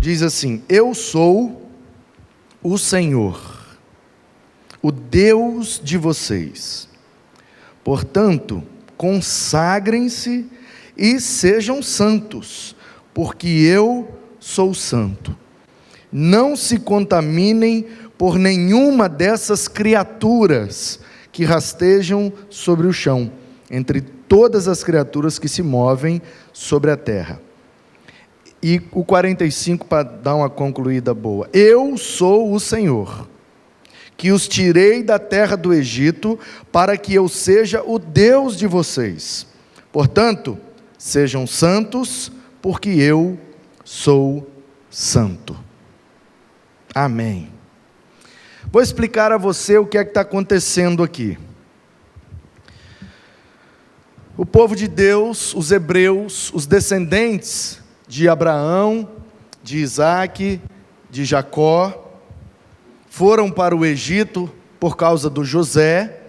diz assim: eu sou o Senhor, o Deus de vocês. Portanto, consagrem-se e sejam santos, porque eu sou santo. Não se contaminem por nenhuma dessas criaturas que rastejam sobre o chão, entre todas as criaturas que se movem sobre a terra. E o 45, para dar uma concluída boa: eu sou o Senhor, que os tirei da terra do Egito, para que eu seja o Deus de vocês. Portanto, sejam santos, porque eu sou santo. Amém. Vou explicar a você o que é que está acontecendo aqui. O povo de Deus, os hebreus, os descendentes de Abraão, de Isaac, de Jacó, foram para o Egito por causa do José.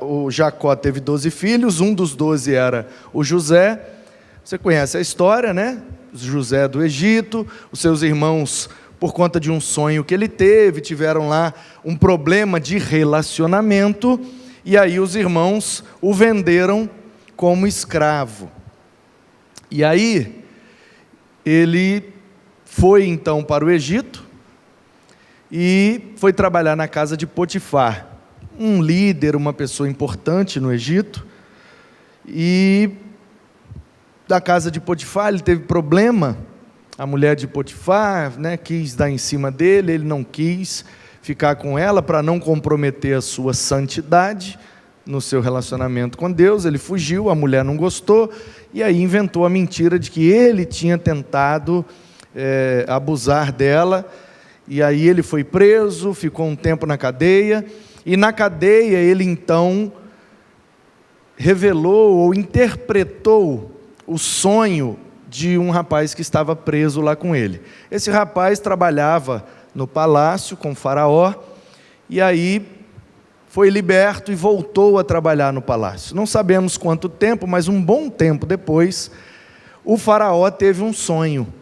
O Jacó teve 12 filhos, um dos 12 era o José. Você conhece a história, né? José do Egito, os seus irmãos, por conta de um sonho que ele teve, tiveram lá um problema de relacionamento, e aí os irmãos o venderam como escravo. E aí, ele foi então para o Egito, e foi trabalhar na casa de Potifar, um líder, uma pessoa importante no Egito. E da casa de Potifar ele teve problema. A mulher de Potifar, quis dar em cima dele, ele não quis ficar com ela para não comprometer a sua santidade no seu relacionamento com Deus. Ele fugiu, a mulher não gostou, e aí inventou a mentira de que ele tinha tentado abusar dela. E aí ele foi preso, ficou um tempo na cadeia, e na cadeia ele então revelou ou interpretou o sonho de um rapaz que estava preso lá com ele. Esse rapaz trabalhava no palácio com o faraó, e aí foi liberto e voltou a trabalhar no palácio. Não sabemos quanto tempo, mas um bom tempo depois, o faraó teve um sonho,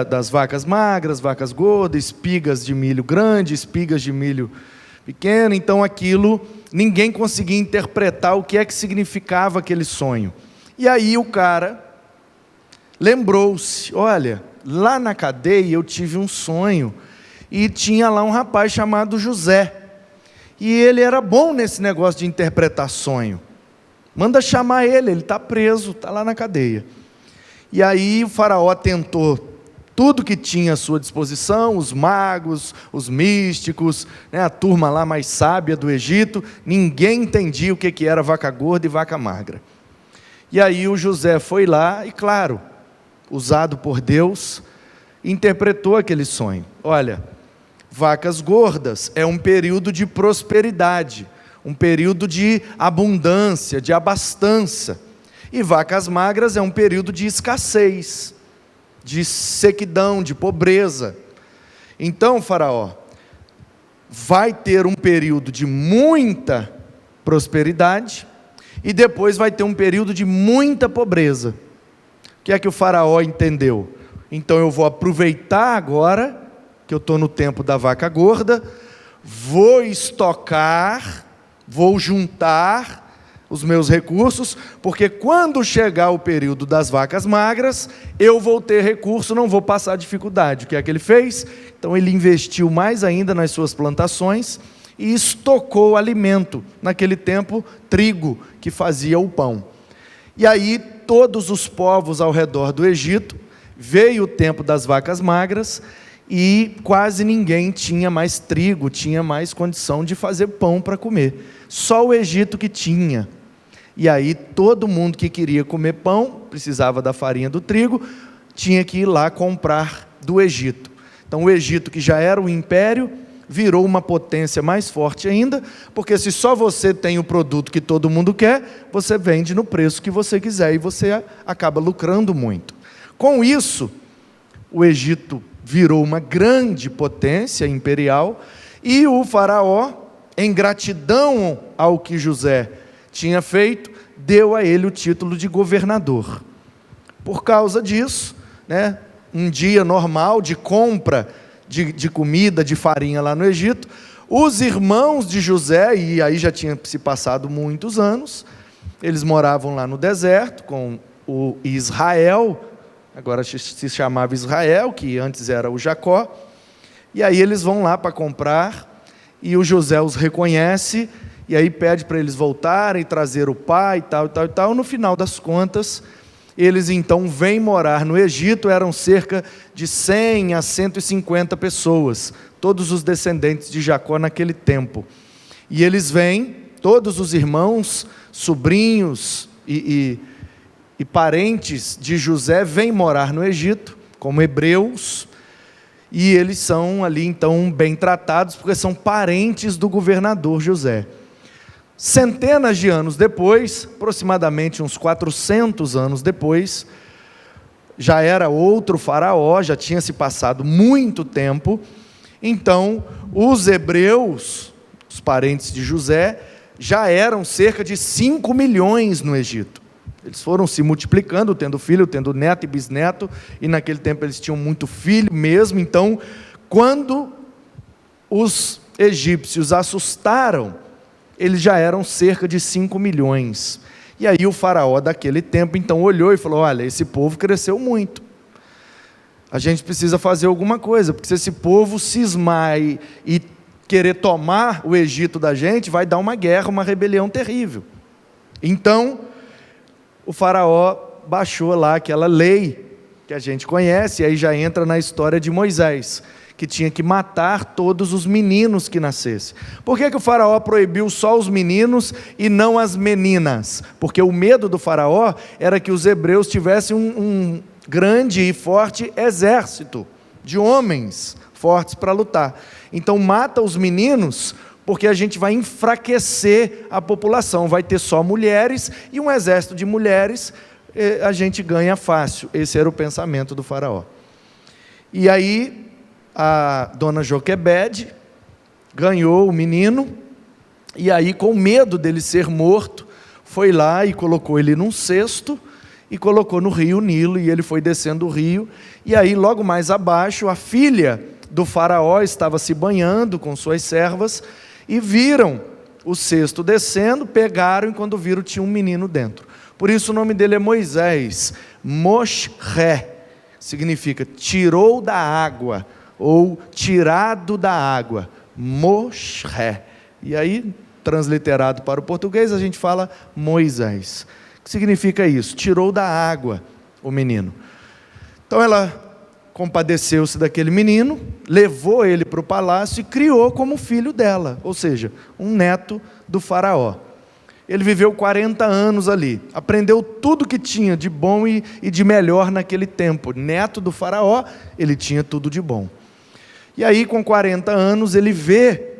das vacas magras, vacas gordas, espigas de milho grande, espigas de milho pequeno. Então aquilo, ninguém conseguia interpretar o que é que significava aquele sonho. E aí o cara lembrou-se: olha, lá na cadeia eu tive um sonho, e tinha lá um rapaz chamado José, e ele era bom nesse negócio de interpretar sonho. Manda chamar ele está preso, está lá na cadeia. E aí o faraó tentou tudo que tinha à sua disposição, os magos, os místicos, a turma lá mais sábia do Egito. Ninguém entendia o que era vaca gorda e vaca magra. E aí o José foi lá e, claro, usado por Deus, interpretou aquele sonho. Olha, vacas gordas é um período de prosperidade, um período de abundância, de abastança. E vacas magras é um período de escassez, de sequidão, de pobreza. Então, faraó, vai ter um período de muita prosperidade, e depois vai ter um período de muita pobreza. O que é que o faraó entendeu? Então eu vou aproveitar agora, que eu estou no tempo da vaca gorda, vou estocar, vou juntar os meus recursos, porque quando chegar o período das vacas magras, eu vou ter recurso, não vou passar dificuldade. O que é que ele fez? Então ele investiu mais ainda nas suas plantações e estocou alimento. Naquele tempo, trigo, que fazia o pão. E aí todos os povos ao redor do Egito, veio o tempo das vacas magras, e quase ninguém tinha mais trigo, tinha mais condição de fazer pão para comer. Só o Egito que tinha. E aí todo mundo que queria comer pão, precisava da farinha do trigo, tinha que ir lá comprar do Egito. Então o Egito, que já era um império, virou uma potência mais forte ainda, porque se só você tem o produto que todo mundo quer, você vende no preço que você quiser, e você acaba lucrando muito. Com isso, o Egito virou uma grande potência imperial, e o faraó, em gratidão ao que José tinha feito, deu a ele o título de governador. Por causa disso, um dia normal de compra de comida, de farinha lá no Egito, os irmãos de José, e aí já tinha se passado muitos anos, eles moravam lá no deserto com o Israel, agora se chamava Israel, que antes era o Jacó, e aí eles vão lá para comprar, e o José os reconhece, e aí pede para eles voltarem, trazer o pai, e tal, e tal, e tal. No final das contas, eles então vêm morar no Egito, eram cerca de 100 a 150 pessoas, todos os descendentes de Jacó naquele tempo. E eles vêm, todos os irmãos, sobrinhos e parentes de José vêm morar no Egito, como hebreus, e eles são ali então bem tratados, porque são parentes do governador José. Centenas de anos depois, aproximadamente uns 400 anos depois, já era outro faraó, já tinha se passado muito tempo, então os hebreus, os parentes de José, já eram cerca de 5 milhões no Egito. Eles foram se multiplicando, tendo filho, tendo neto e bisneto, e naquele tempo eles tinham muito filho mesmo. Então, quando os egípcios assustaram, eles já eram cerca de 5 milhões. E aí o faraó daquele tempo então olhou e falou: olha, esse povo cresceu muito, a gente precisa fazer alguma coisa, porque se esse povo cismar e querer tomar o Egito da gente, vai dar uma guerra, uma rebelião terrível. Então o faraó baixou lá aquela lei que a gente conhece, e aí já entra na história de Moisés, que tinha que matar todos os meninos que nascessem. Por que o faraó proibiu só os meninos e não as meninas? Porque o medo do faraó era que os hebreus tivessem um grande e forte exército de homens fortes para lutar. Então mata os meninos, porque a gente vai enfraquecer a população, vai ter só mulheres, e um exército de mulheres a gente ganha fácil. Esse era o pensamento do faraó. E aí a dona Joquebede ganhou o menino, e aí, com medo dele ser morto, foi lá e colocou ele num cesto, e colocou no rio Nilo, e ele foi descendo o rio, e aí logo mais abaixo, a filha do faraó estava se banhando com suas servas, e viram o cesto descendo, pegaram, e quando viram tinha um menino dentro. Por isso o nome dele é Moisés. Moshe significa tirou da água, ou tirado da água, Moshe. E aí, transliterado para o português, a gente fala Moisés. O que significa isso? Tirou da água o menino. Então ela compadeceu-se daquele menino, levou ele para o palácio e criou como filho dela, ou seja, um neto do faraó. Ele viveu 40 anos ali, aprendeu tudo que tinha de bom e de melhor naquele tempo. Neto do faraó, ele tinha tudo de bom. E aí, com 40 anos, ele vê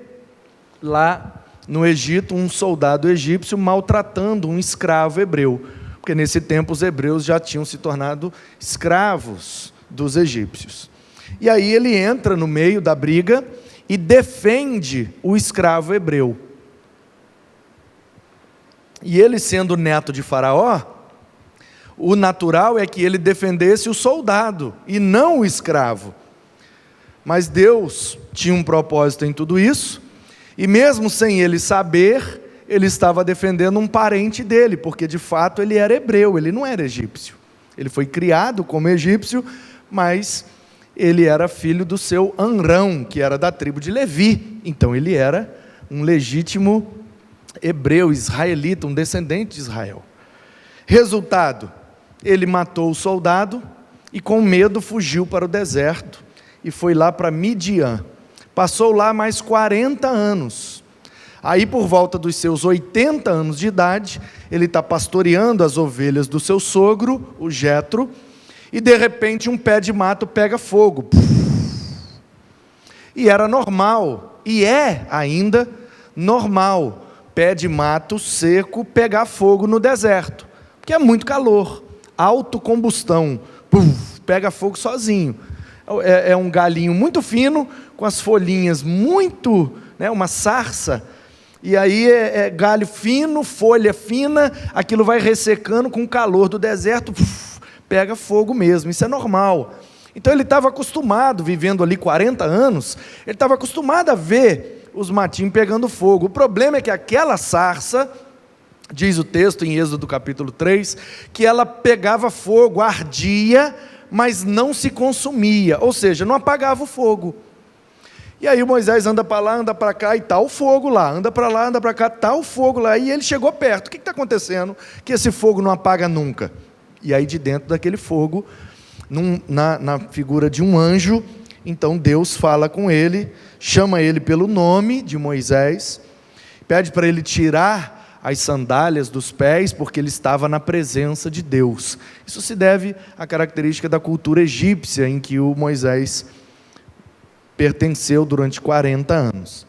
lá no Egito um soldado egípcio maltratando um escravo hebreu, porque nesse tempo os hebreus já tinham se tornado escravos dos egípcios. E aí ele entra no meio da briga e defende o escravo hebreu. E ele, sendo neto de Faraó, o natural é que ele defendesse o soldado e não o escravo. Mas Deus tinha um propósito em tudo isso, e mesmo sem ele saber, ele estava defendendo um parente dele, porque de fato ele era hebreu, ele não era egípcio. Ele foi criado como egípcio, mas ele era filho do seu Amrão, que era da tribo de Levi. Então ele era um legítimo hebreu, israelita, um descendente de Israel. Resultado, ele matou o soldado e com medo fugiu para o deserto e foi lá para Midian. Passou lá mais 40 anos. Aí, por volta dos seus 80 anos de idade, ele está pastoreando as ovelhas do seu sogro, o Jetro, e de repente um pé de mato pega fogo. E era normal, e é ainda normal, pé de mato seco pegar fogo no deserto, porque é muito calor, autocombustão, pega fogo sozinho. É um galinho muito fino, com as folhinhas muito, uma sarça, e aí é galho fino, folha fina, aquilo vai ressecando com o calor do deserto, pega fogo mesmo, isso é normal. Então ele estava acostumado, vivendo ali 40 anos, ele estava acostumado a ver os matinhos pegando fogo. O problema é que aquela sarça, diz o texto em Êxodo capítulo 3, que ela pegava fogo, ardia, mas não se consumia, ou seja, não apagava o fogo. E aí Moisés anda para lá, anda para cá, e está o fogo lá, anda para lá, anda para cá, está o fogo lá, e ele chegou perto. O que está acontecendo? Que esse fogo não apaga nunca. E aí de dentro daquele fogo, na figura de um anjo, então Deus fala com ele, chama ele pelo nome de Moisés, pede para ele tirar as sandálias dos pés, porque ele estava na presença de Deus. Isso se deve à característica da cultura egípcia, em que o Moisés pertenceu durante 40 anos.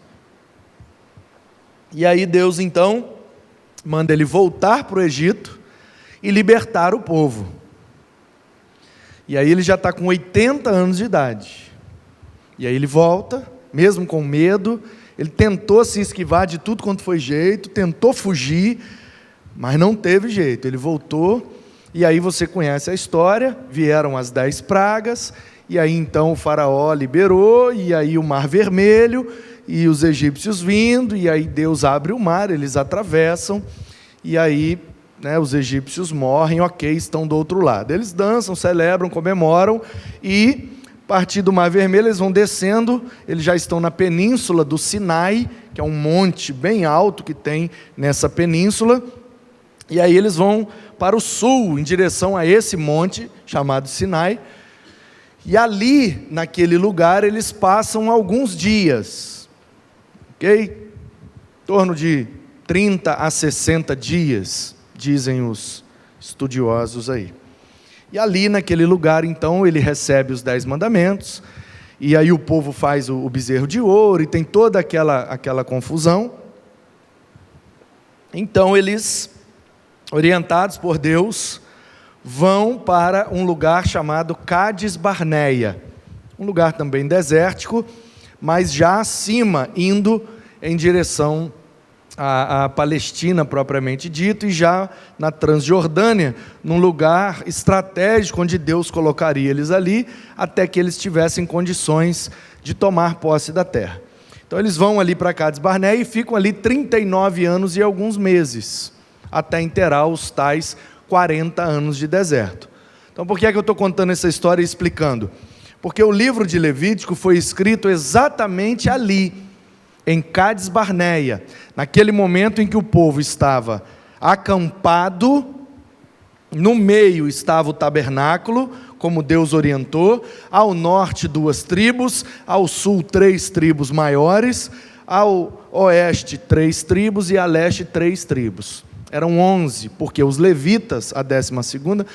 E aí Deus então manda ele voltar para o Egito e libertar o povo. E aí ele já está com 80 anos de idade. E aí ele volta, mesmo com medo, ele tentou se esquivar de tudo quanto foi jeito, tentou fugir, mas não teve jeito, ele voltou, e aí você conhece a história, vieram as 10 pragas, e aí então o faraó liberou, e aí o mar vermelho, e os egípcios vindo, e aí Deus abre o mar, eles atravessam, e aí os egípcios morrem, ok, estão do outro lado. Eles dançam, celebram, comemoram, e a partir do Mar Vermelho eles vão descendo, eles já estão na península do Sinai, que é um monte bem alto que tem nessa península, e aí eles vão para o sul, em direção a esse monte, chamado Sinai, e ali, naquele lugar, eles passam alguns dias, ok? Em torno de 30 a 60 dias, dizem os estudiosos aí. E ali naquele lugar, então, ele recebe os 10 mandamentos, e aí o povo faz o bezerro de ouro, e tem toda aquela confusão. Então eles, orientados por Deus, vão para um lugar chamado Cádiz Barneia, um lugar também desértico, mas já acima, indo em direção a Palestina propriamente dito, e já na Transjordânia, num lugar estratégico onde Deus colocaria eles ali, até que eles tivessem condições de tomar posse da terra. Então eles vão ali para Cádiz Barneia e ficam ali 39 anos e alguns meses, até inteirar os tais 40 anos de deserto. Então por que é que eu estou contando essa história e explicando? Porque o livro de Levítico foi escrito exatamente ali, em Cádiz Barneia, naquele momento em que o povo estava acampado, no meio estava o tabernáculo, como Deus orientou, ao norte 2 tribos, ao sul 3 tribos maiores, ao oeste 3 tribos e a leste 3 tribos. Eram 11, porque os levitas, a 12ª,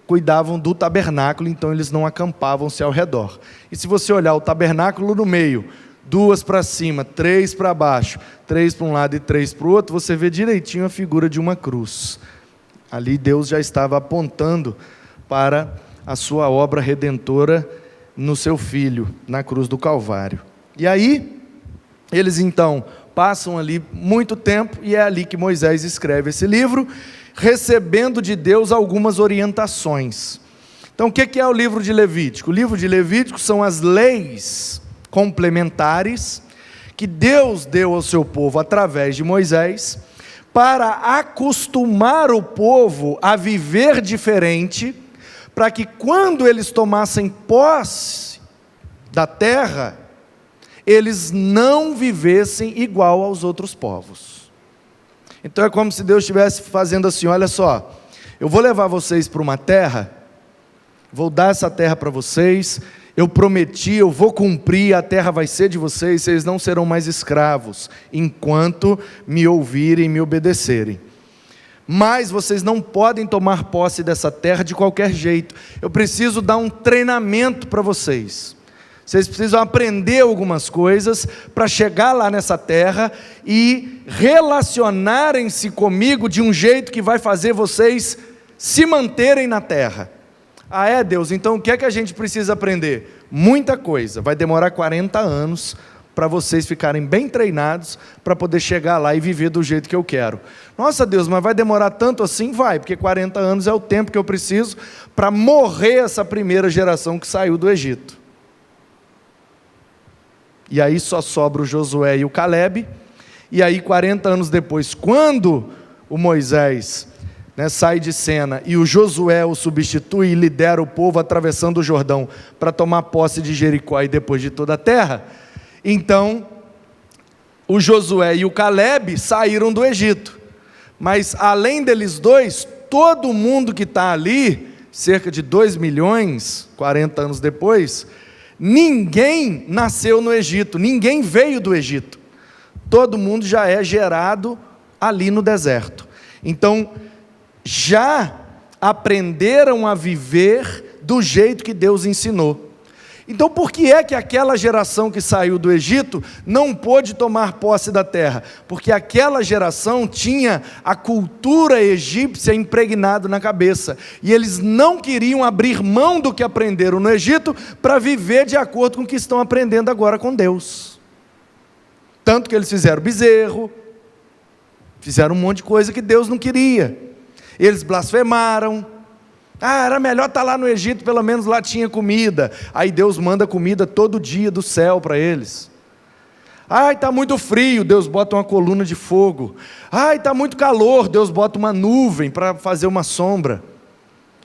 cuidavam do tabernáculo, então eles não acampavam-se ao redor. E se você olhar o tabernáculo no meio, 2 para cima, 3 para baixo, 3 para um lado e 3 para o outro, você vê direitinho a figura de uma cruz. Ali Deus já estava apontando para a sua obra redentora no seu Filho, na cruz do Calvário. E aí, eles então passam ali muito tempo, e é ali que Moisés escreve esse livro, recebendo de Deus algumas orientações. Então o que é o livro de Levítico? O livro de Levítico são as leis complementares que Deus deu ao seu povo através de Moisés, para acostumar o povo a viver diferente, para que quando eles tomassem posse da terra, eles não vivessem igual aos outros povos. Então é como se Deus estivesse fazendo assim: olha só, eu vou levar vocês para uma terra, vou dar essa terra para vocês, eu prometi, eu vou cumprir, a terra vai ser de vocês, vocês não serão mais escravos, enquanto me ouvirem e me obedecerem. Mas vocês não podem tomar posse dessa terra de qualquer jeito. Eu preciso dar um treinamento para vocês. Vocês precisam aprender algumas coisas para chegar lá nessa terra e relacionarem-se comigo de um jeito que vai fazer vocês se manterem na terra. Ah, é, Deus, então o que é que a gente precisa aprender? Muita coisa, vai demorar 40 anos para vocês ficarem bem treinados, para poder chegar lá e viver do jeito que eu quero. Nossa Deus, mas vai demorar tanto assim? Vai, porque 40 anos é o tempo que eu preciso para morrer essa primeira geração que saiu do Egito. E aí só sobra o Josué e o Calebe, e aí 40 anos depois, quando o Moisés sai de cena e o Josué o substitui e lidera o povo atravessando o Jordão para tomar posse de Jericó e depois de toda a terra, então o Josué e o Calebe saíram do Egito, mas além deles dois, todo mundo que está ali, cerca de 2 milhões, 40 anos depois, ninguém nasceu no Egito, ninguém veio do Egito, todo mundo já é gerado ali no deserto. Então já aprenderam a viver do jeito que Deus ensinou. Então por que é que aquela geração que saiu do Egito não pôde tomar posse da terra? Porque aquela geração tinha a cultura egípcia impregnada na cabeça, e eles não queriam abrir mão do que aprenderam no Egito para viver de acordo com o que estão aprendendo agora com Deus. Tanto que eles fizeram bezerro, fizeram um monte de coisa que Deus não queria. Eles blasfemaram. Era melhor estar lá no Egito, pelo menos lá tinha comida. Aí Deus manda comida todo dia do céu para eles. Está muito frio, Deus bota uma coluna de fogo. Está muito calor, Deus bota uma nuvem para fazer uma sombra.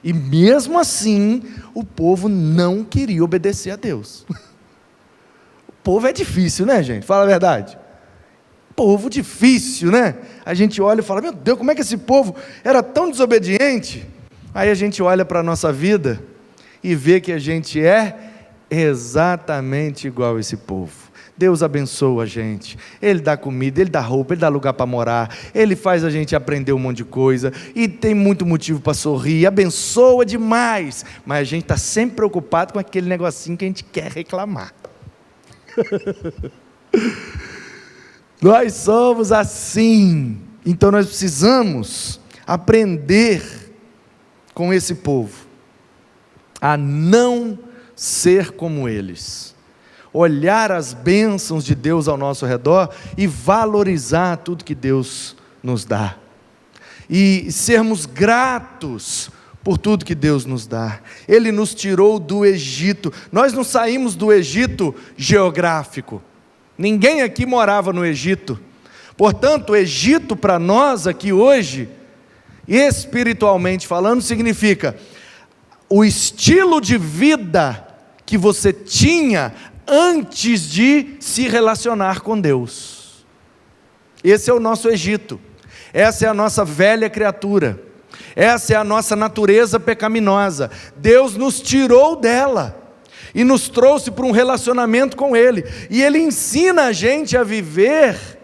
E mesmo assim, o povo não queria obedecer a Deus. O povo é difícil, né, gente? Fala a verdade. Povo difícil, né? A gente olha e fala, meu Deus, como é que esse povo era tão desobediente? Aí a gente olha para a nossa vida e vê que a gente é exatamente igual a esse povo. Deus abençoa a gente, Ele dá comida, Ele dá roupa, Ele dá lugar para morar, Ele faz a gente aprender um monte de coisa, e tem muito motivo para sorrir, abençoa demais, mas a gente está sempre preocupado com aquele negocinho que a gente quer reclamar. Nós somos assim, então nós precisamos aprender com esse povo a não ser como eles, olhar as bênçãos de Deus ao nosso redor e valorizar tudo que Deus nos dá, e sermos gratos por tudo que Deus nos dá. Ele nos tirou do Egito, nós não saímos do Egito geográfico, ninguém aqui morava no Egito, portanto o Egito para nós aqui hoje, espiritualmente falando, significa o estilo de vida que você tinha antes de se relacionar com Deus. Esse é o nosso Egito, essa é a nossa velha criatura, essa é a nossa natureza pecaminosa. Deus nos tirou dela e nos trouxe para um relacionamento com Ele, e Ele ensina a gente a viver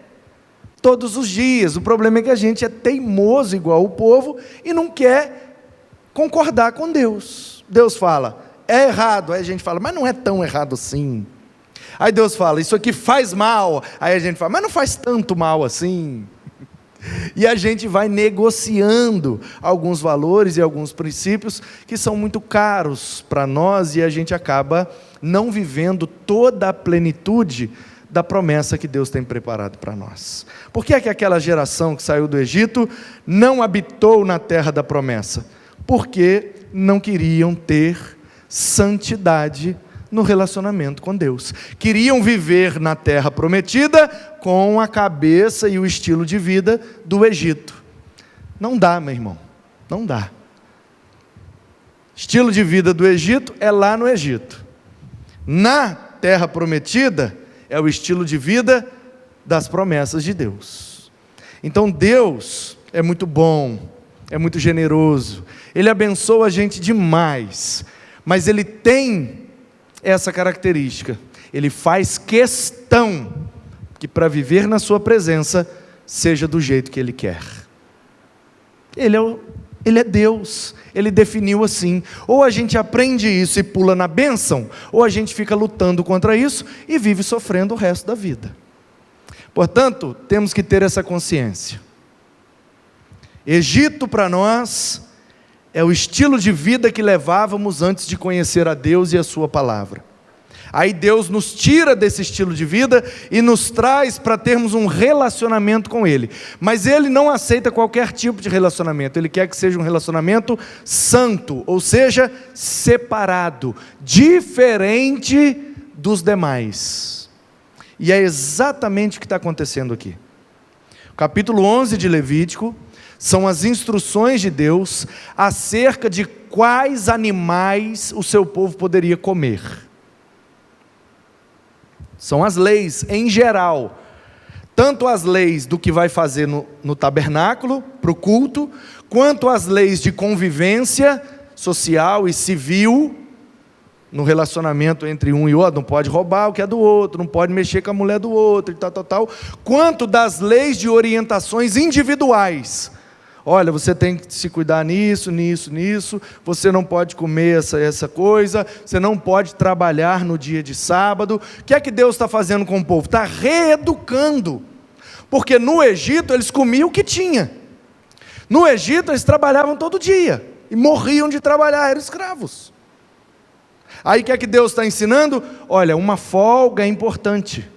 todos os dias. O problema é que a gente é teimoso igual o povo e não quer concordar com Deus. Deus fala, é errado, aí a gente fala, mas não é tão errado assim. Aí Deus fala, isso aqui faz mal, aí a gente fala, mas não faz tanto mal assim. E a gente vai negociando alguns valores e alguns princípios que são muito caros para nós, e a gente acaba não vivendo toda a plenitude da promessa que Deus tem preparado para nós. Por que é que aquela geração que saiu do Egito não habitou na terra da promessa? Porque não queriam ter santidade no relacionamento com Deus. Queriam viver na terra prometida com a cabeça e o estilo de vida do Egito. Não dá, meu irmão, não dá. Estilo de vida do Egito é lá no Egito. Na terra prometida é o estilo de vida das promessas de Deus. Então Deus é muito bom, é muito generoso, Ele abençoa a gente demais, mas Ele tem essa característica, Ele faz questão que para viver na sua presença, seja do jeito que Ele quer. Ele é Deus, Ele definiu assim. Ou a gente aprende isso e pula na bênção, ou a gente fica lutando contra isso e vive sofrendo o resto da vida. Portanto, temos que ter essa consciência. Egito para nós é o estilo de vida que levávamos antes de conhecer a Deus e a sua palavra. Aí Deus nos tira desse estilo de vida e nos traz para termos um relacionamento com Ele. Mas Ele não aceita qualquer tipo de relacionamento. Ele quer que seja um relacionamento santo, ou seja, separado, diferente dos demais. E é exatamente o que está acontecendo aqui. O capítulo 11 de Levítico são as instruções de Deus acerca de quais animais o seu povo poderia comer. São as leis em geral, tanto as leis do que vai fazer no tabernáculo, para o culto, quanto as leis de convivência social e civil, no relacionamento entre um e outro. Não pode roubar o que é do outro, não pode mexer com a mulher do outro, e tal, quanto das leis de orientações individuais. Olha, você tem que se cuidar nisso, você não pode comer essa coisa, você não pode trabalhar no dia de sábado. O que é que Deus está fazendo com o povo? Está reeducando, porque no Egito eles comiam o que tinha. No Egito eles trabalhavam todo dia, e morriam de trabalhar, eram escravos. Aí o que é que Deus está ensinando? Olha, uma folga é importante.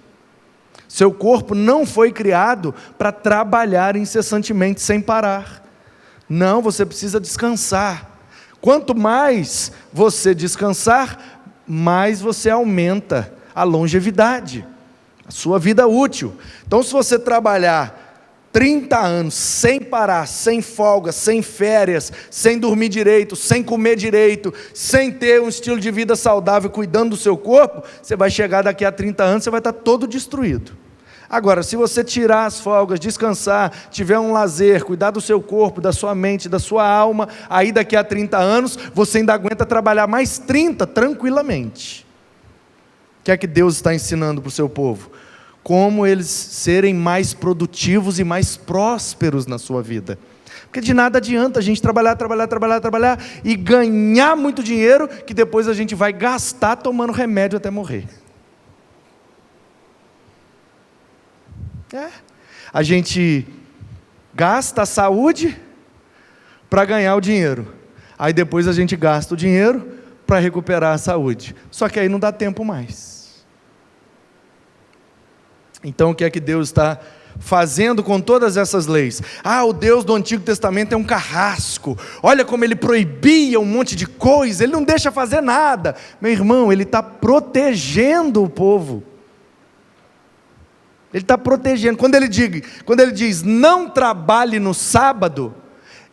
Seu corpo não foi criado para trabalhar incessantemente sem parar. Não, você precisa descansar. Quanto mais você descansar, mais você aumenta a longevidade, a sua vida útil. Então, se você trabalhar 30 anos sem parar, sem folga, sem férias, sem dormir direito, sem comer direito, sem ter um estilo de vida saudável, cuidando do seu corpo, você vai chegar daqui a 30 anos, você vai estar todo destruído. Agora, se você tirar as folgas, descansar, tiver um lazer, cuidar do seu corpo, da sua mente, da sua alma, aí daqui a 30 anos, você ainda aguenta trabalhar mais 30 tranquilamente. O que é que Deus está ensinando para o seu povo? Como eles serem mais produtivos e mais prósperos na sua vida. Porque de nada adianta a gente trabalhar e ganhar muito dinheiro, que depois a gente vai gastar tomando remédio até morrer. A gente gasta a saúde para ganhar o dinheiro. Aí depois a gente gasta o dinheiro para recuperar a saúde. Só que aí não dá tempo mais. Então o que é que Deus está fazendo com todas essas leis? O Deus do Antigo Testamento é um carrasco. Olha como ele proibia um monte de coisa, ele não deixa fazer nada. Meu irmão, ele está protegendo o povo. Ele está protegendo. Quando ele diz não trabalhe no sábado,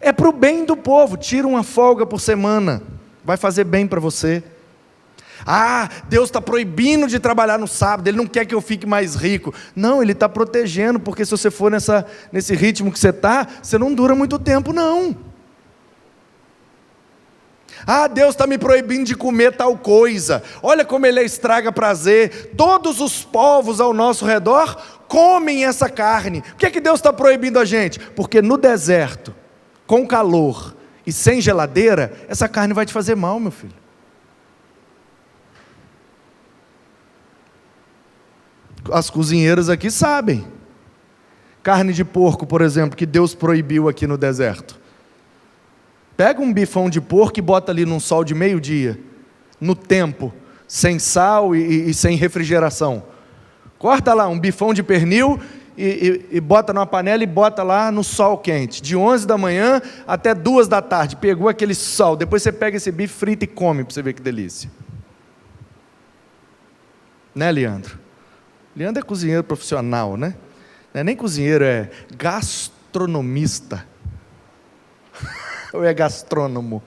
é para o bem do povo. Tira uma folga por semana, vai fazer bem para você. Deus está proibindo de trabalhar no sábado, Ele não quer que eu fique mais rico. Não, Ele está protegendo, porque se você for nesse ritmo que você está, você não dura muito tempo não. Deus está me proibindo de comer tal coisa. Olha como Ele estraga prazer. Todos os povos ao nosso redor comem essa carne. Por que é que Deus está proibindo a gente? Porque no deserto, com calor e sem geladeira, essa carne vai te fazer mal, meu filho. As cozinheiras aqui sabem. Carne de porco, por exemplo, que Deus proibiu aqui no deserto. Pega um bifão de porco e bota ali num sol de meio-dia, no tempo, sem sal e sem refrigeração. Corta lá um bifão de pernil e bota numa panela e bota lá no sol quente, de 11 da manhã até 2 da tarde. Pegou aquele sol, depois você pega esse bife frito e come, para você ver que delícia. Né, Leandro? Leandro é cozinheiro profissional, né? Não é nem cozinheiro, é gastronomista. Ou é gastrônomo?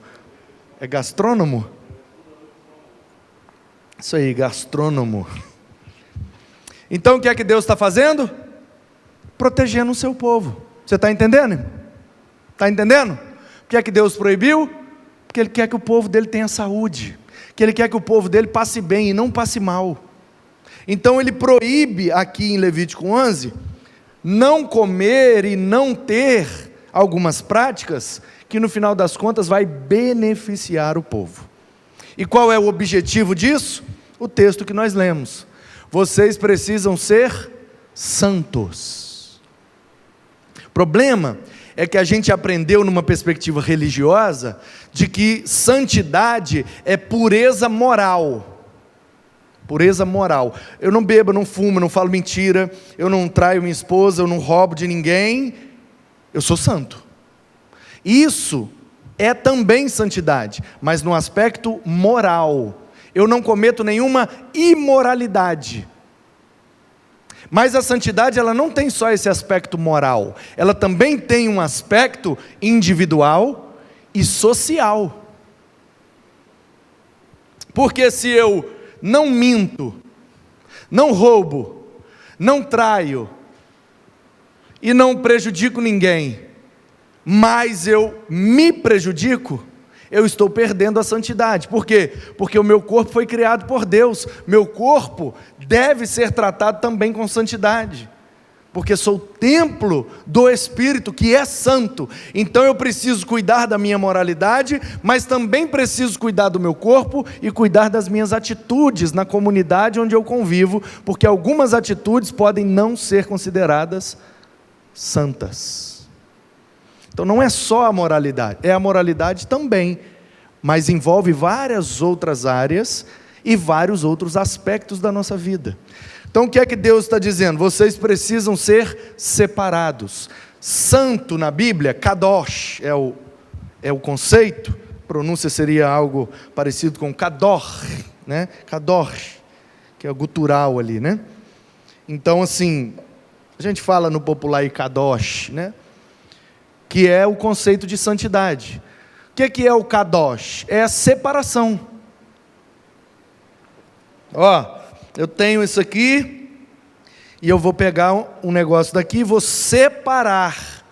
É gastrônomo? Isso aí, gastrônomo. Então o que é que Deus está fazendo? Protegendo o seu povo. Você está entendendo? Está entendendo? O que é que Deus proibiu? Porque Ele quer que o povo dele tenha saúde, que Ele quer que o povo dele passe bem e não passe mal. Então Ele proíbe aqui em Levítico 11, não comer e não ter algumas práticas que no final das contas vai beneficiar o povo. E qual é o objetivo disso? O texto que nós lemos. Vocês precisam ser santos. O problema é que a gente aprendeu numa perspectiva religiosa de que santidade é pureza moral. pureza moral. Eu não bebo, eu não fumo, eu não falo mentira, eu não traio minha esposa, eu não roubo de ninguém, eu sou santo. Isso é também santidade, mas no aspecto moral. Eu não cometo nenhuma imoralidade. Mas a santidade, ela não tem só esse aspecto moral, ela também tem um aspecto individual e social. Porque se eu não minto, não roubo, não traio e não prejudico ninguém, mas eu me prejudico, eu estou perdendo a santidade. Por quê? Porque o meu corpo foi criado por Deus, meu corpo deve ser tratado também com santidade, porque sou templo do Espírito que é santo. Então eu preciso cuidar da minha moralidade, mas também preciso cuidar do meu corpo e cuidar das minhas atitudes na comunidade onde eu convivo, porque algumas atitudes podem não ser consideradas santas. Então não é só a moralidade, é a moralidade também, mas envolve várias outras áreas e vários outros aspectos da nossa vida. Então o que é que Deus está dizendo? Vocês precisam ser separados. Santo na Bíblia, kadosh é o conceito, a pronúncia seria algo parecido com kador, né? Kadosh, que é o gutural ali, né? Então assim, a gente fala no popular kadosh, né? Que é o conceito de santidade. O que é o kadosh? É a separação. Eu tenho isso aqui, e eu vou pegar um negócio daqui e vou separar.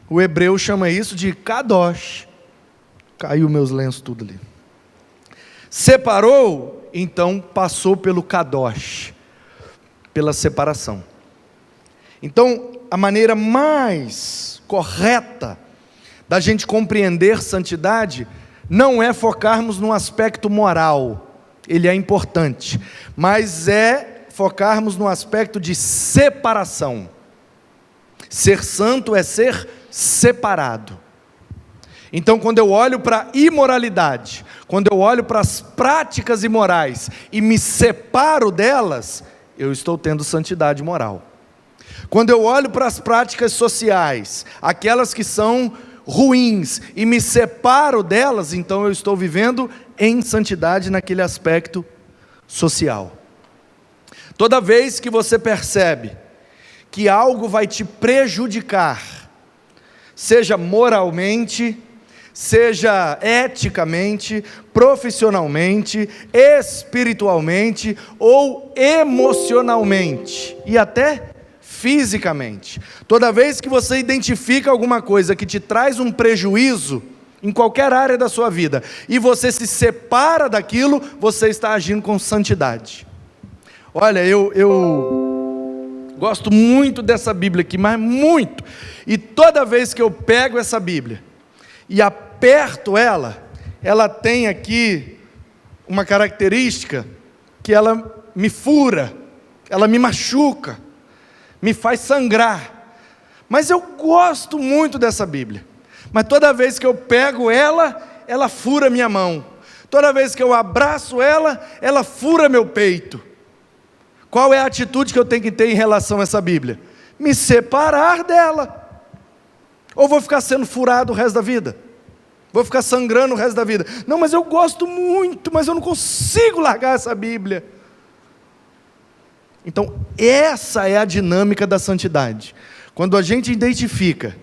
O hebreu chama isso de kadosh. Caiu meus lenços tudo ali. Separou, então passou pelo kadosh, pela separação. Então, a maneira mais correta da gente compreender santidade não é focarmos no aspecto moral, ele é importante, mas é focarmos no aspecto de separação. Ser santo é ser separado. Então, quando eu olho para a imoralidade, quando eu olho para as práticas imorais e me separo delas, eu estou tendo santidade moral. Quando eu olho para as práticas sociais, aquelas que são ruins, e me separo delas, então eu estou vivendo em santidade naquele aspecto social. Toda vez que você percebe que algo vai te prejudicar, seja moralmente, seja eticamente, profissionalmente, espiritualmente ou emocionalmente, e até fisicamente. Toda vez que você identifica alguma coisa que te traz um prejuízo, em qualquer área da sua vida, e você se separa daquilo, você está agindo com santidade. Olha, eu gosto muito dessa Bíblia aqui, mas muito, e toda vez que eu pego essa Bíblia, e aperto ela tem aqui uma característica, que ela me fura, ela me machuca, me faz sangrar, mas eu gosto muito dessa Bíblia, mas toda vez que eu pego ela fura minha mão, toda vez que eu abraço ela fura meu peito. Qual é a atitude que eu tenho que ter em relação a essa Bíblia? Me separar dela, ou vou ficar sendo furado o resto da vida? Vou ficar sangrando o resto da vida? Não, mas eu gosto muito, mas eu não consigo largar essa Bíblia. Então, essa é a dinâmica da santidade. Quando a gente identifica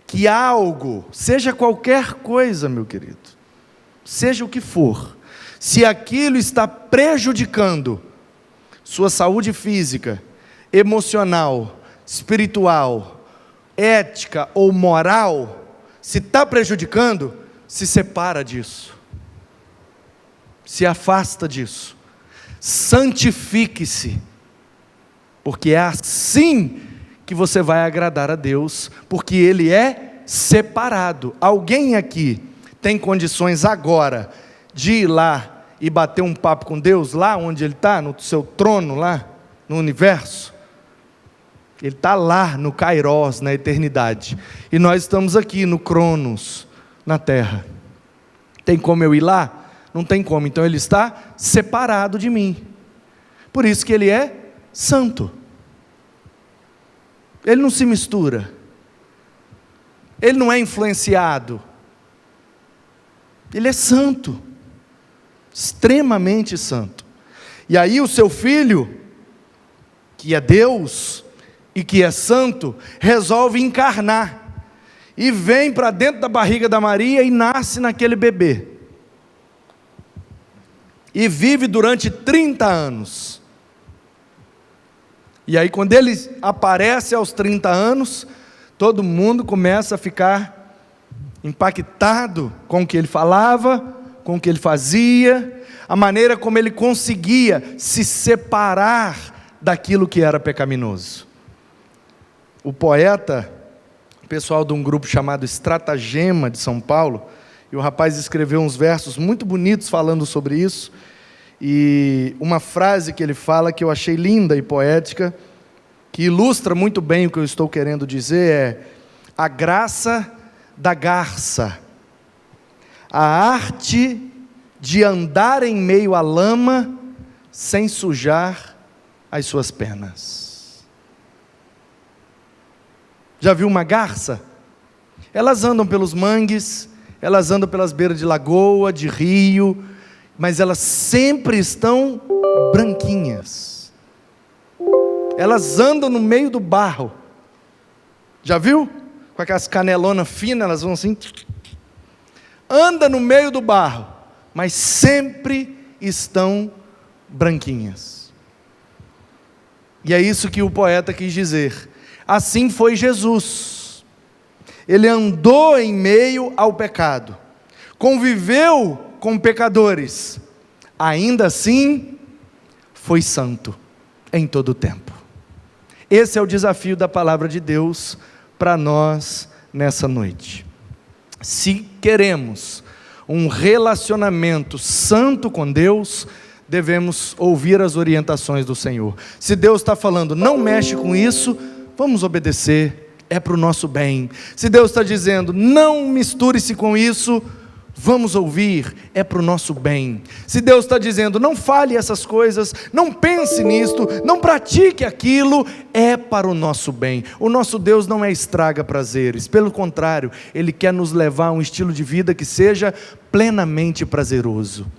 que algo, seja qualquer coisa, meu querido, seja o que for, se aquilo está prejudicando sua saúde física, emocional, espiritual, ética ou moral, se está prejudicando, se separa disso, se afasta disso, santifique-se, porque é assim que você vai agradar a Deus, porque Ele é separado. Alguém aqui tem condições agora de ir lá e bater um papo com Deus, lá onde Ele está, no seu trono lá, no universo? Ele está lá no Kairos, na eternidade, e nós estamos aqui no Cronos, na terra. Tem como eu ir lá? Não tem como, então Ele está separado de mim. Por isso que ele é santo. Ele não se mistura. Ele não é influenciado. Ele é santo. Extremamente santo. E aí o seu filho, que é Deus e que é santo, resolve encarnar. E vem para dentro da barriga da Maria e nasce naquele bebê. E vive durante 30 anos. E aí quando ele aparece aos 30 anos, todo mundo começa a ficar impactado com o que ele falava, com o que ele fazia, a maneira como ele conseguia se separar daquilo que era pecaminoso. O poeta, pessoal de um grupo chamado Estratagema de São Paulo, e o rapaz escreveu uns versos muito bonitos falando sobre isso, e uma frase que ele fala que eu achei linda e poética, que ilustra muito bem o que eu estou querendo dizer, é: a graça da garça, a arte de andar em meio à lama sem sujar as suas penas. Já viu uma garça? Elas andam pelos mangues, elas andam pelas beiras de lagoa, de rio, mas elas sempre estão branquinhas. Elas andam no meio do barro. Já viu? Com aquelas canelonas finas, elas vão assim. Anda no meio do barro, mas sempre estão branquinhas. E é isso que o poeta quis dizer. Assim foi Jesus. Ele andou em meio ao pecado, conviveu com pecadores, ainda assim foi santo em todo o tempo. Esse é o desafio da palavra de Deus para nós nessa noite. Se queremos um relacionamento santo com Deus, devemos ouvir as orientações do Senhor. Se Deus está falando, não mexe com isso, vamos obedecer, é para o nosso bem. Se Deus está dizendo, não misture-se com isso, vamos ouvir, é para o nosso bem. Se Deus está dizendo, não fale essas coisas, não pense nisto, não pratique aquilo, é para o nosso bem. O nosso Deus não é estraga prazeres, pelo contrário, Ele quer nos levar a um estilo de vida que seja plenamente prazeroso.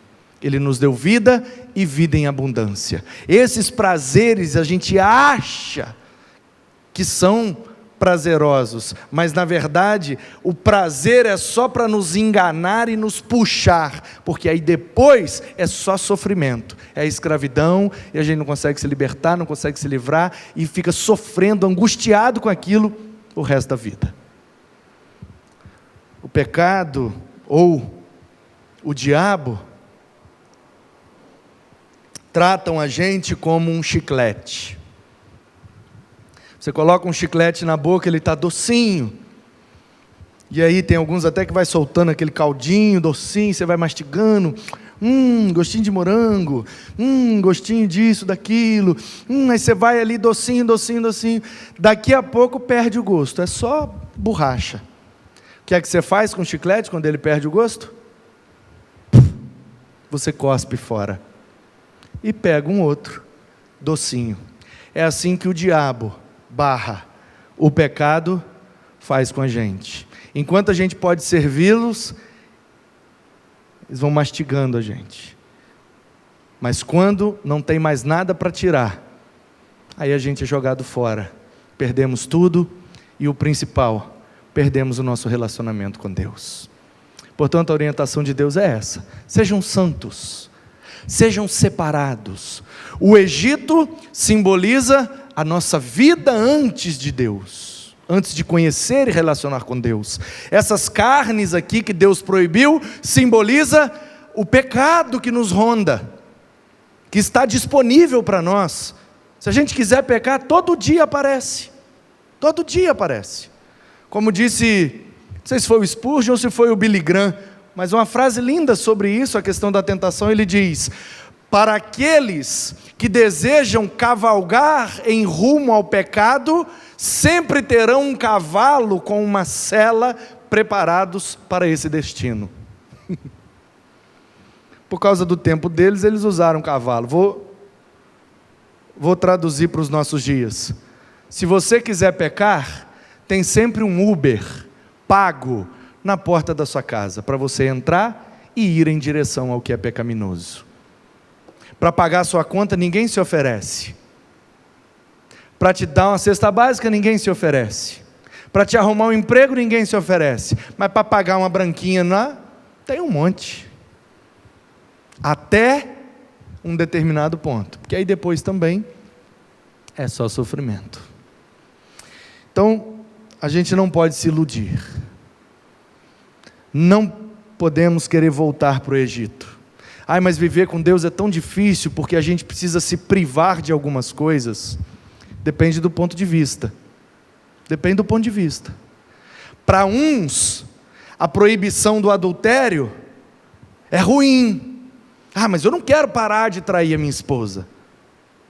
Ele nos deu vida e vida em abundância. Esses prazeres a gente acha que são prazerosos, mas na verdade o prazer é só para nos enganar e nos puxar, porque aí depois é só sofrimento, é escravidão, e a gente não consegue se libertar, não consegue se livrar, e fica sofrendo, angustiado com aquilo o resto da vida. O pecado, ou o diabo, tratam a gente como um chiclete. Você coloca um chiclete na boca, ele está docinho. E aí tem alguns até que vai soltando aquele caldinho docinho, você vai mastigando. Gostinho de morango. Gostinho disso, daquilo. Aí você vai ali docinho, docinho, docinho. Daqui a pouco perde o gosto. É só borracha. O que é que você faz com o chiclete quando ele perde o gosto? Você cospe fora. E pega um outro, docinho. É assim que o diabo o pecado faz com a gente. Enquanto a gente pode servi-los, eles vão mastigando a gente. Mas quando não tem mais nada para tirar, aí a gente é jogado fora. Perdemos tudo e o principal, perdemos o nosso relacionamento com Deus. Portanto, a orientação de Deus é essa: sejam santos, sejam separados. O Egito simboliza a nossa vida antes de Deus, antes de conhecer e relacionar com Deus. Essas carnes aqui que Deus proibiu, simboliza o pecado que nos ronda, que está disponível para nós. Se a gente quiser pecar, todo dia aparece. Todo dia aparece. Como disse, não sei se foi o Spurgeon ou se foi o Billy Graham, mas uma frase linda sobre isso, a questão da tentação, ele diz: para aqueles que desejam cavalgar em rumo ao pecado, sempre terão um cavalo com uma sela preparados para esse destino. Por causa do tempo deles, eles usaram cavalo. Vou traduzir para os nossos dias. Se você quiser pecar, tem sempre um Uber pago na porta da sua casa, para você entrar e ir em direção ao que é pecaminoso. Para pagar a sua conta, ninguém se oferece. Para te dar uma cesta básica, ninguém se oferece. Para te arrumar um emprego, ninguém se oferece. Mas para pagar uma branquinha lá, tem um monte. Até um determinado ponto. Porque aí depois também é só sofrimento. Então, a gente não pode se iludir. Não podemos querer voltar para o Egito. Ai, mas viver com Deus é tão difícil porque a gente precisa se privar de algumas coisas. Depende do ponto de vista. Depende do ponto de vista. Para uns, a proibição do adultério é ruim. Ah, mas eu não quero parar de trair a minha esposa.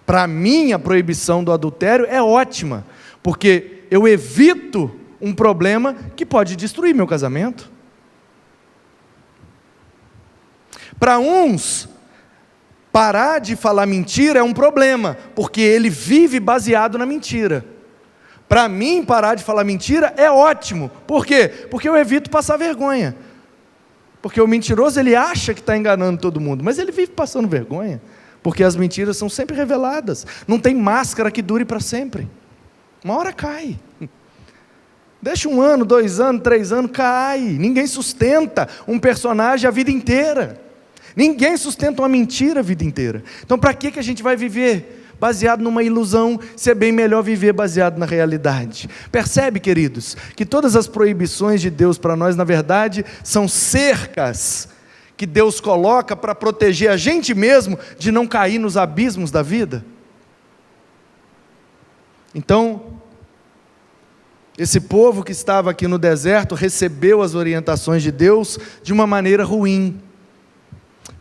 Para mim, a proibição do adultério é ótima, porque eu evito um problema que pode destruir meu casamento. Para uns, parar de falar mentira é um problema, porque ele vive baseado na mentira. Para mim, parar de falar mentira é ótimo. Por quê? Porque eu evito passar vergonha. Porque o mentiroso, ele acha que está enganando todo mundo, mas ele vive passando vergonha, porque as mentiras são sempre reveladas. Não tem máscara que dure para sempre. Uma hora cai. Deixa 1 ano, 2 anos, 3 anos, cai. Ninguém sustenta um personagem a vida inteira. Ninguém sustenta uma mentira a vida inteira. Então para que a gente vai viver baseado numa ilusão, se é bem melhor viver baseado na realidade? Percebe, queridos, que todas as proibições de Deus para nós, na verdade, são cercas que Deus coloca para proteger a gente mesmo de não cair nos abismos da vida. Então, esse povo que estava aqui no deserto recebeu as orientações de Deus de uma maneira ruim.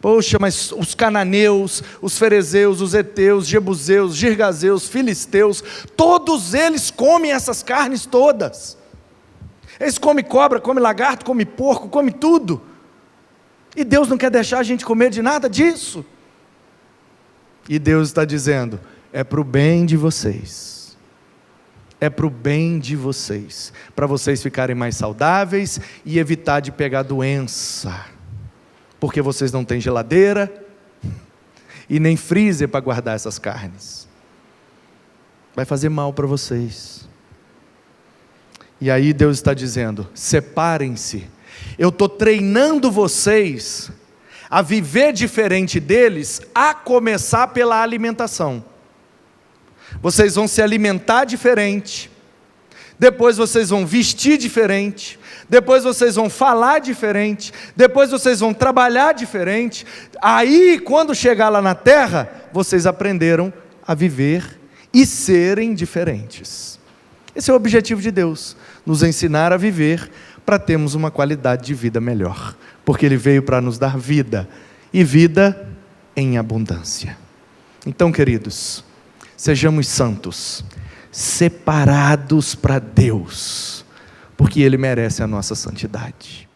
Poxa, mas os cananeus, os ferezeus, os heteus, jebuseus, girgazeus, filisteus, todos eles comem essas carnes todas. Eles comem cobra, comem lagarto, comem porco, comem tudo. E Deus não quer deixar a gente comer de nada disso. E Deus está dizendo, é para o bem de vocês. É para o bem de vocês. Para vocês ficarem mais saudáveis e evitar de pegar doença. Porque vocês não têm geladeira e nem freezer para guardar essas carnes. Vai fazer mal para vocês. E aí Deus está dizendo, separem-se. Eu estou treinando vocês a viver diferente deles, a começar pela alimentação. Vocês vão se alimentar diferente. Depois vocês vão vestir diferente. Depois vocês vão falar diferente, depois vocês vão trabalhar diferente. Aí, quando chegar lá na terra, vocês aprenderam a viver e serem diferentes. Esse é o objetivo de Deus, nos ensinar a viver para termos uma qualidade de vida melhor, porque Ele veio para nos dar vida, e vida em abundância. Então, queridos, sejamos santos, separados para Deus, porque Ele merece a nossa santidade.